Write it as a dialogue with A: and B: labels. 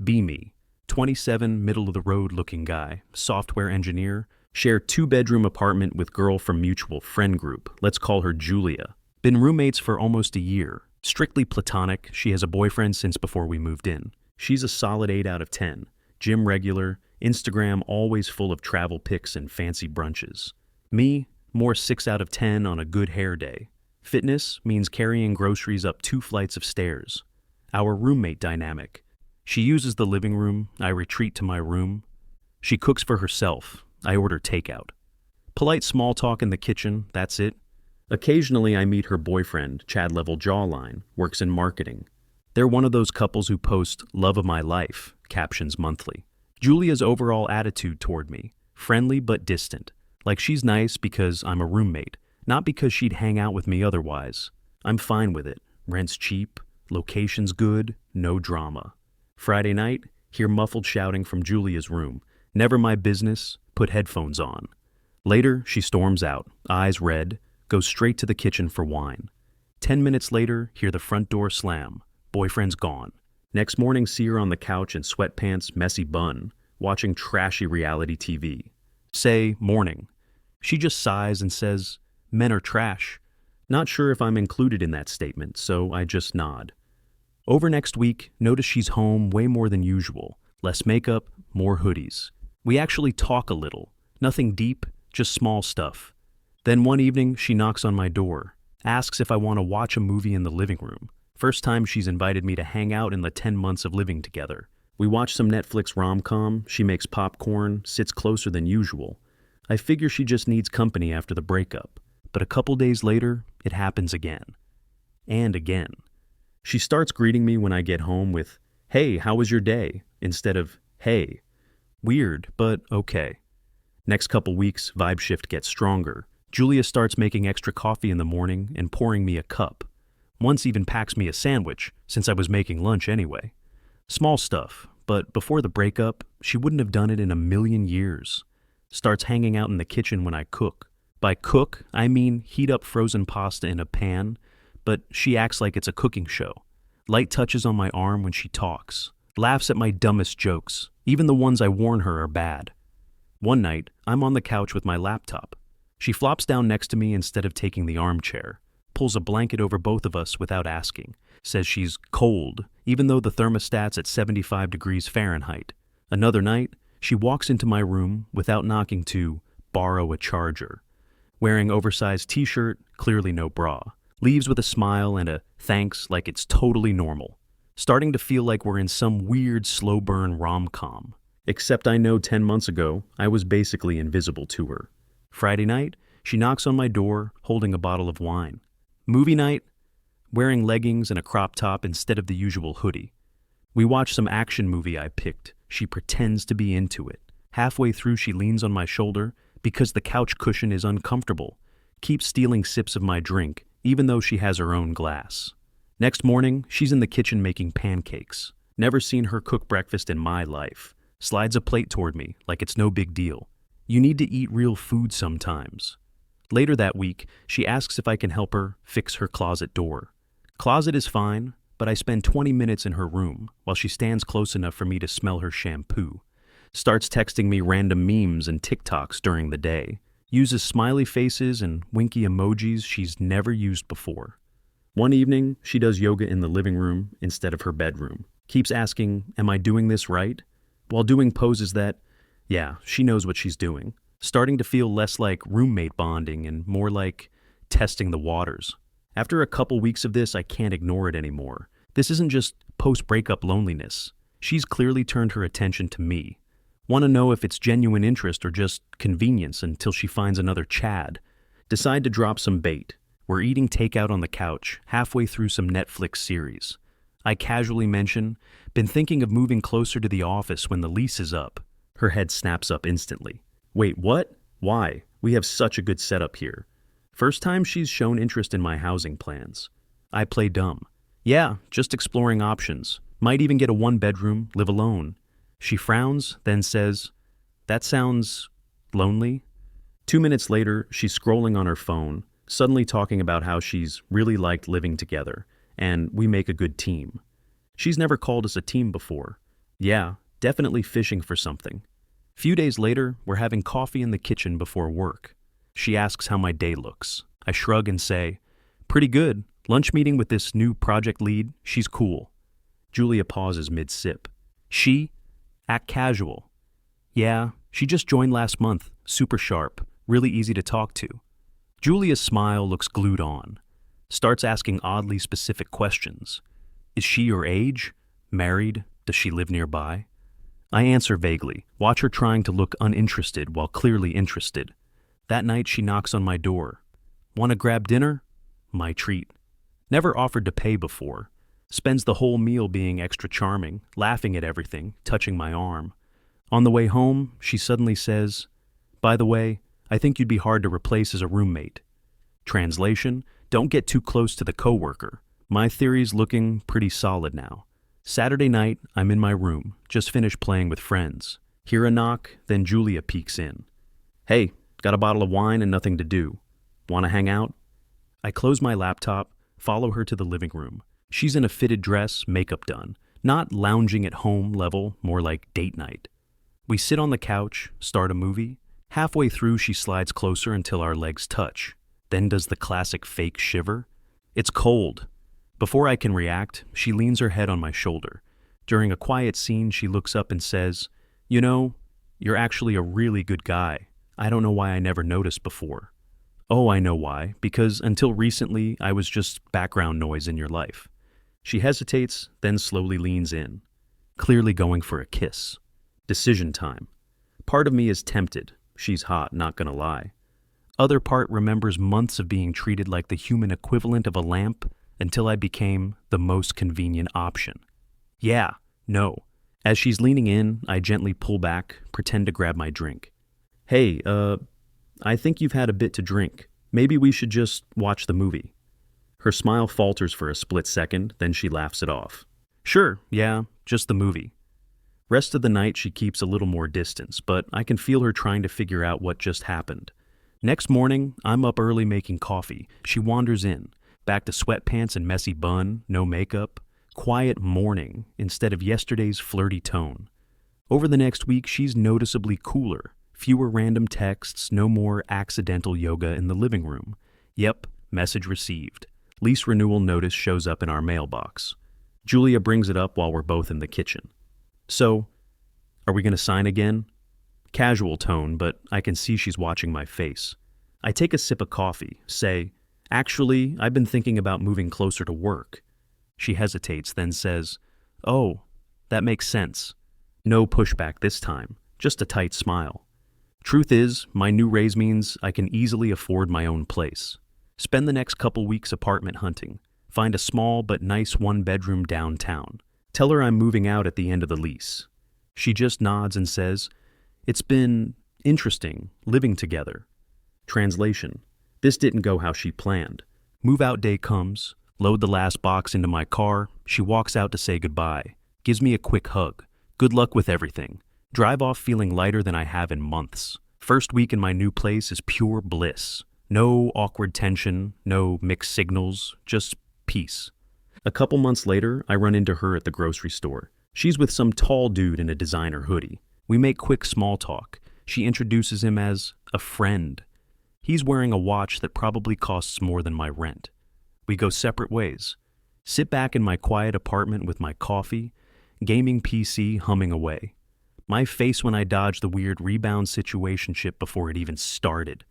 A: Be me. 27, middle-of-the-road looking guy, software engineer, share two-bedroom apartment with girl from mutual friend group. Let's call her Julia. Been roommates for almost a year. Strictly platonic, she has a boyfriend since before we moved in. She's a solid 8 out of 10. Gym regular, Instagram always full of travel pics and fancy brunches. Me, more 6 out of 10 on a good hair day. Fitness means carrying groceries up 2 flights of stairs. Our roommate dynamic. She uses the living room, I retreat to my room. She cooks for herself, I order takeout. Polite small talk in the kitchen, that's it. Occasionally I meet her boyfriend, Chad-level jawline, works in marketing. They're one of those couples who post "love of my life" captions monthly. Julia's overall attitude toward me, friendly but distant, like she's nice because I'm a roommate, not because she'd hang out with me otherwise. I'm fine with it, rent's cheap, location's good, no drama. Friday night, hear muffled shouting from Julia's room. Never my business, put headphones on. Later, she storms out, eyes red, goes straight to the kitchen for wine. 10 minutes later, hear the front door slam. Boyfriend's gone. Next morning, see her on the couch in sweatpants, messy bun, watching trashy reality TV. Say, morning. She just sighs and says, men are trash. Not sure if I'm included in that statement, so I just nod. Over next week, notice she's home way more than usual. Less makeup, more hoodies. We actually talk a little. Nothing deep, just small stuff. Then one evening, she knocks on my door, asks if I want to watch a movie in the living room. First time she's invited me to hang out in the 10 months of living together. We watch some Netflix rom-com, she makes popcorn, sits closer than usual. I figure she just needs company after the breakup. But a couple days later, it happens again. And again. She starts greeting me when I get home with, "Hey, how was your day?" instead of, "Hey." Weird, but okay. Next couple weeks, vibe shift gets stronger. Julia starts making extra coffee in the morning and pouring me a cup. Once even packs me a sandwich, since I was making lunch anyway. Small stuff, but before the breakup, she wouldn't have done it in a million years. Starts hanging out in the kitchen when I cook. By cook, I mean heat up frozen pasta in a pan, but she acts like it's a cooking show. Light touches on my arm when she talks. Laughs at my dumbest jokes. Even the ones I warn her are bad. One night, I'm on the couch with my laptop. She flops down next to me instead of taking the armchair. Pulls a blanket over both of us without asking. Says she's cold, even though the thermostat's at 75 degrees Fahrenheit. Another night, she walks into my room without knocking to borrow a charger. Wearing oversized t-shirt, clearly no bra. Leaves with a smile and a thanks like it's totally normal. Starting to feel like we're in some weird slow burn rom-com. Except I know 10 months ago, I was basically invisible to her. Friday night, she knocks on my door, holding a bottle of wine. Movie night, wearing leggings and a crop top instead of the usual hoodie. We watch some action movie I picked. She pretends to be into it. Halfway through, she leans on my shoulder because the couch cushion is uncomfortable. Keeps stealing sips of my drink, even though she has her own glass. Next morning, she's in the kitchen making pancakes. Never seen her cook breakfast in my life. Slides a plate toward me, like it's no big deal. You need to eat real food sometimes. Later that week, she asks if I can help her fix her closet door. Closet is fine, but I spend 20 minutes in her room while she stands close enough for me to smell her shampoo. Starts texting me random memes and TikToks during the day. Uses smiley faces and winky emojis she's never used before. One evening, she does yoga in the living room instead of her bedroom. Keeps asking, am I doing this right? While doing poses that, yeah, she knows what she's doing. Starting to feel less like roommate bonding and more like testing the waters. After a couple weeks of this, I can't ignore it anymore. This isn't just post-breakup loneliness. She's clearly turned her attention to me. Want to know if it's genuine interest or just convenience until she finds another Chad. Decide to drop some bait. We're eating takeout on the couch, halfway through some Netflix series. I casually mention, been thinking of moving closer to the office when the lease is up. Her head snaps up instantly. Wait, what? Why? We have such a good setup here. First time she's shown interest in my housing plans. I play dumb. Yeah, just exploring options. Might even get a 1-bedroom, live alone. She frowns, then says, that sounds lonely. 2 minutes later, she's scrolling on her phone, suddenly talking about how she's really liked living together, and we make a good team. She's never called us a team before. Yeah, definitely fishing for something. Few days later, we're having coffee in the kitchen before work. She asks how my day looks. I shrug and say, "Pretty good. Lunch meeting with this new project lead. She's cool." Julia pauses mid-sip. She? Act casual. Yeah, she just joined last month. Super sharp. Really easy to talk to. Julia's smile looks glued on. Starts asking oddly specific questions. Is she your age? Married? Does she live nearby? I answer vaguely, watch her trying to look uninterested while clearly interested. That night she knocks on my door. Want to grab dinner? My treat. Never offered to pay before. Spends the whole meal being extra charming, laughing at everything, touching my arm. On the way home, she suddenly says, "By the way, I think you'd be hard to replace as a roommate." Translation, don't get too close to the coworker. My theory's looking pretty solid now. Saturday night, I'm in my room, just finished playing with friends. Hear a knock, then Julia peeks in. "Hey, got a bottle of wine and nothing to do. Want to hang out?" I close my laptop, follow her to the living room. She's in a fitted dress, makeup done. Not lounging at home level, more like date night. We sit on the couch, start a movie. Halfway through, she slides closer until our legs touch. Then does the classic fake shiver. It's cold. Before I can react, she leans her head on my shoulder. During a quiet scene, she looks up and says, "You know, you're actually a really good guy. I don't know why I never noticed before." Oh, I know why. Because until recently, I was just background noise in your life. She hesitates, then slowly leans in, clearly going for a kiss. Decision time. Part of me is tempted. She's hot, not gonna lie. Other part remembers months of being treated like the human equivalent of a lamp until I became the most convenient option. Yeah, no. As she's leaning in, I gently pull back, pretend to grab my drink. "Hey, I think you've had a bit to drink. Maybe we should just watch the movie." Her smile falters for a split second, then she laughs it off. "Sure, yeah, just the movie." Rest of the night she keeps a little more distance, but I can feel her trying to figure out what just happened. Next morning, I'm up early making coffee. She wanders in, back to sweatpants and messy bun, no makeup. Quiet morning instead of yesterday's flirty tone. Over the next week, she's noticeably cooler. Fewer random texts, no more accidental yoga in the living room. Yep, message received. Lease renewal notice shows up in our mailbox. Julia brings it up while we're both in the kitchen. "So, are we going to sign again?" Casual tone, but I can see she's watching my face. I take a sip of coffee, say, "Actually, I've been thinking about moving closer to work." She hesitates, then says, "Oh, that makes sense." No pushback this time, just a tight smile. Truth is, my new raise means I can easily afford my own place. Spend the next couple weeks apartment hunting. Find a small but nice one-bedroom downtown. Tell her I'm moving out at the end of the lease. She just nods and says, "It's been interesting, living together." Translation. This didn't go how she planned. Move-out day comes, load the last box into my car, she walks out to say goodbye, gives me a quick hug. Good luck with everything. Drive off feeling lighter than I have in months. First week in my new place is pure bliss. No awkward tension, no mixed signals, just peace. A couple months later, I run into her at the grocery store. She's with some tall dude in a designer hoodie. We make quick small talk. She introduces him as a friend. He's wearing a watch that probably costs more than my rent. We go separate ways. Sit back in my quiet apartment with my coffee, gaming PC humming away. My face when I dodged the weird rebound situationship before it even started.